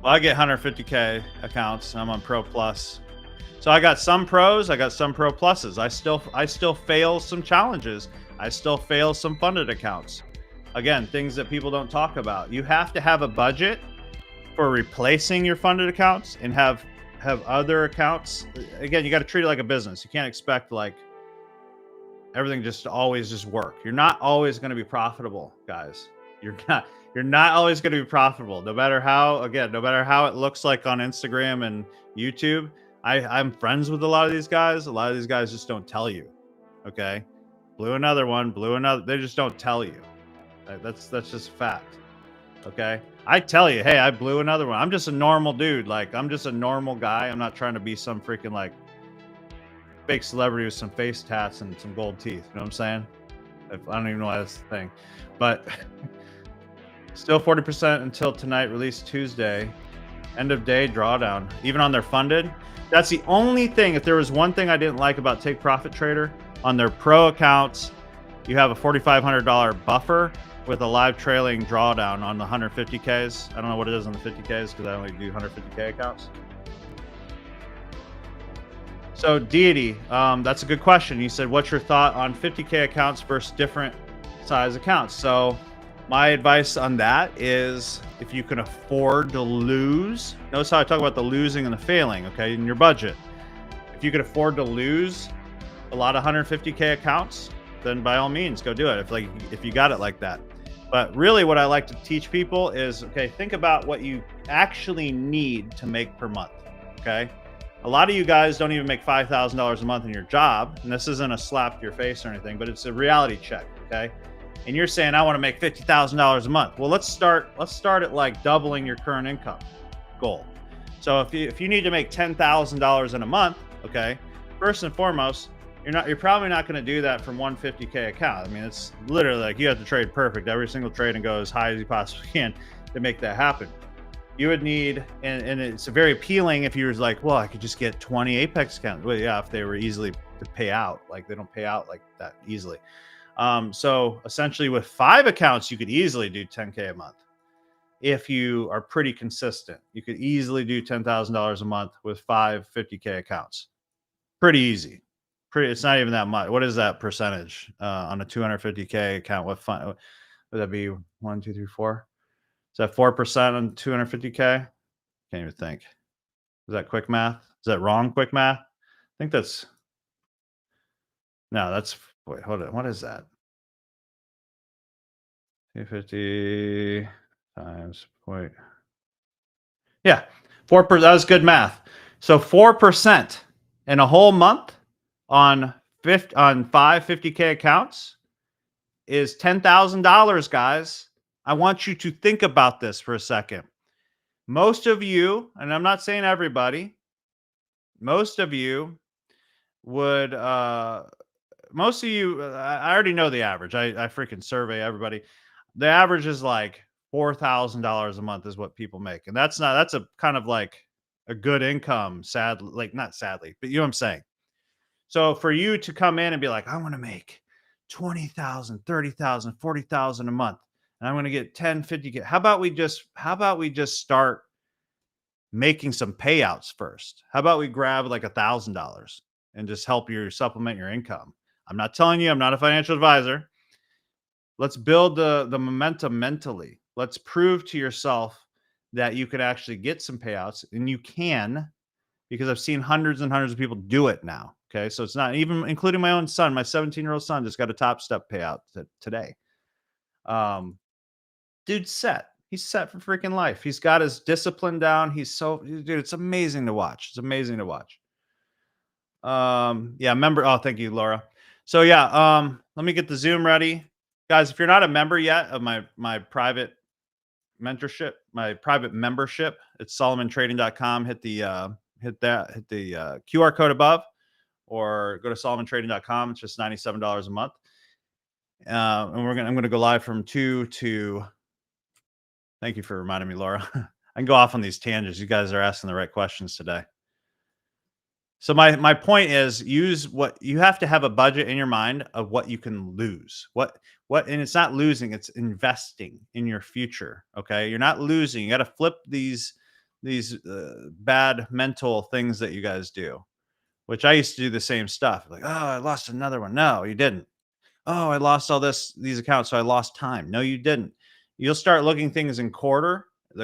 Well, I get 150K accounts. I'm on Pro Plus. So I got some pros, I got some Pro Pluses. I still fail some challenges. I still fail some funded accounts. Again, things that people don't talk about. You have to have a budget for replacing your funded accounts and have other accounts. Again, you got to treat it like a business. You can't expect like everything just always just work. You're not always going to be profitable, guys. You're not always going to be profitable. No matter how it looks like on Instagram and YouTube. I'm friends with a lot of these guys. A lot of these guys just don't tell you. Okay. Blew another one, they just don't tell you. That's just fact. Okay. I tell you, hey, I blew another one. I'm just a normal dude. Like, I'm just a normal guy. I'm not trying to be some freaking like fake celebrity with some face tats and some gold teeth. You know what I'm saying? I don't even know why that's the thing, but still 40% until tonight. Release Tuesday. End of day drawdown. Even on their funded. That's the only thing. If there was one thing I didn't like about Take Profit Trader, on their pro accounts, you have a $4,500 buffer with a live trailing drawdown on the 150Ks. I don't know what it is on the 50Ks because I only do 150K accounts. So Deity, that's a good question. You said, what's your thought on 50K accounts versus different size accounts? So my advice on that is, if you can afford to lose, notice how I talk about the losing and the failing, okay, in your budget. If you can afford to lose a lot of 150K accounts, then by all means go do it if you got it like that. But really what I like to teach people is, okay, think about what you actually need to make per month, okay? A lot of you guys don't even make $5,000 a month in your job, and this isn't a slap to your face or anything, but it's a reality check, okay? And you're saying, I want to make $50,000 a month. Well, let's start at like doubling your current income goal. So if you need to make $10,000 in a month, okay, first and foremost, you're probably not going to do that from 150K account. I mean, it's literally like you have to trade perfect every single trade and go as high as you possibly can to make that happen. You would need, and it's very appealing if you was like, well, I could just get 20 Apex accounts. Well, yeah, if they were easily to pay out, like they don't pay out like that easily. So essentially with 5 accounts, you could easily do 10K a month. If you are pretty consistent, you could easily do $10,000 a month with 5 50K accounts. Pretty easy. It's not even that much. What is that percentage on a 250K account? What fund would that be? 1, 2, 3, 4. Is that 4% on 250K? Can't even think. Is that quick math? Is that wrong? Quick math? I think that's, no, that's, wait, hold on. What is that? 250 times point. Yeah, 4%. That was good math. So 4% in a whole month on 5 50K accounts is $10,000, guys. I want you to think about this for a second. Most of you, and I'm not saying everybody, most of you would, most of you, I already know the average. I freaking survey everybody. The average is like $4,000 a month is what people make. And that's a kind of like a good income, sadly, like not sadly, but you know what I'm saying? So for you to come in and be like, I want to make 20,000, 30,000, 40,000 a month, and I'm going to get 10, 50. How about we just start making some payouts first? How about we grab like $1,000 and just help you supplement your income? I'm not telling you, I'm not a financial advisor. Let's build the momentum mentally. Let's prove to yourself that you could actually get some payouts, and you can, because I've seen hundreds and hundreds of people do it now. Okay. So it's not even including my own son. My 17-year-old son just got a Top Step payout today. Dude's set. He's set for freaking life. He's got his discipline down. Dude, it's amazing to watch. It's amazing to watch. Yeah, member. Oh, thank you, Laura. So yeah, let me get the Zoom ready. Guys, if you're not a member yet of my private mentorship, my private membership, it's SolomonTrading.com. Hit the QR code above, or go to SolomonTrading.com. It's just $97 a month. And I'm gonna go live from 2 to. Thank you for reminding me, Laura. I can go off on these tangents. You guys are asking the right questions today. So my point is, use what you have to have a budget in your mind of what you can lose. And it's not losing, it's investing in your future. Okay. You're not losing. You got to flip these bad mental things that you guys do, which I used to do the same stuff. Like, oh, I lost another one. No, you didn't. Oh, I lost these accounts, so I lost time. No, you didn't. You'll start looking things in the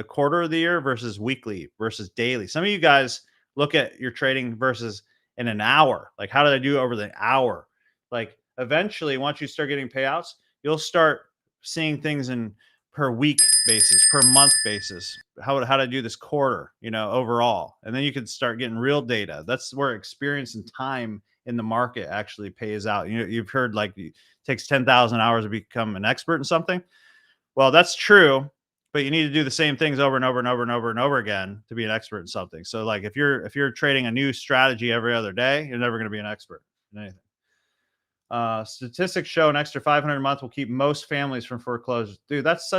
quarter of the year versus weekly versus daily. Some of you guys look at your trading versus in an hour. Like, how did I do over the hour? Like, eventually, once you start getting payouts, you'll start seeing things in per week basis, per month basis. How did I do this quarter, overall? And then you can start getting real data. That's where experience and time in the market actually pays out. You've heard like it takes 10,000 hours to become an expert in something. Well, that's true, but you need to do the same things over and over and over and over and over again to be an expert in something. So like if you're trading a new strategy every other day, you're never going to be an expert in anything. Statistics show an extra 500 a month will keep most families from foreclosure. Dude, that's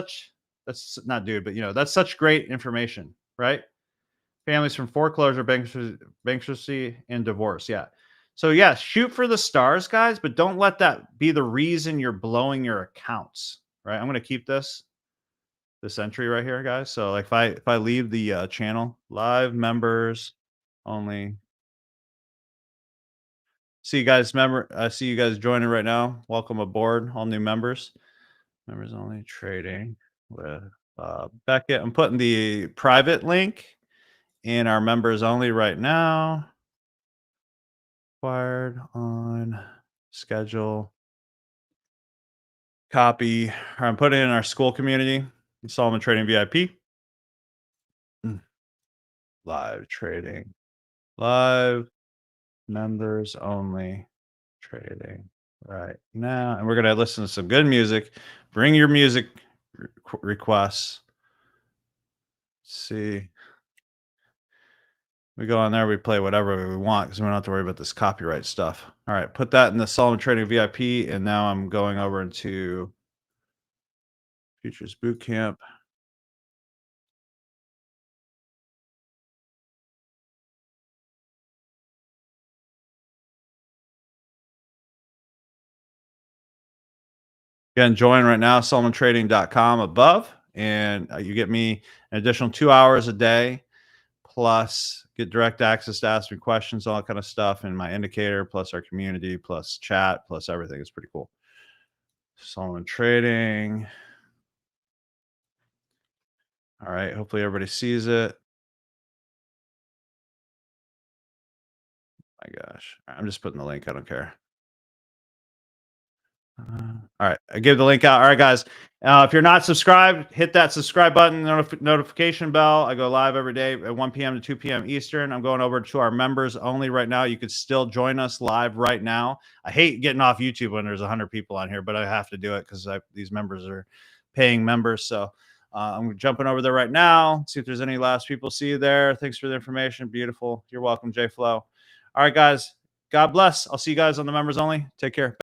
not dude, but that's such great information, right? Families from foreclosure, bankruptcy, and divorce. Yeah. So yeah, shoot for the stars, guys, but don't let that be the reason you're blowing your accounts. Right. I'm gonna keep this entry right here, guys. So like if I leave the channel, live members only. See you guys. I see you guys joining right now. Welcome aboard, all new members. Members only trading with Beckett. I'm putting the private link in our members only right now. Acquired on schedule. Copy. Or I'm putting it in our school community. Solomon Trading VIP. Live trading. Live members only trading right now. And we're going to listen to some good music. Bring your music requests. See. We go on there, we play whatever we want because we don't have to worry about this copyright stuff. All right, put that in the Solomon Trading VIP, and now I'm going over into Futures Bootcamp. Again, join right now, SolomonTrading.com above, and you get me an additional 2 hours a day, plus get direct access to ask me questions, all that kind of stuff, and my indicator, plus our community, plus chat, plus everything. It's pretty cool. Solomon Trading. All right, hopefully everybody sees it. My gosh, I'm just putting the link. I don't care. All right, I give the link out. All right, guys, if you're not subscribed, hit that subscribe button, notification bell. I go live every day at 1 p.m. to 2 p.m. Eastern. I'm going over to our members only right now. You could still join us live right now. I hate getting off YouTube when there's 100 people on here, but I have to do it because these members are paying members. So I'm jumping over there right now. See if there's any last people. See you there. Thanks for the information. Beautiful. You're welcome, J Flow. All right, guys. God bless. I'll see you guys on the members only. Take care.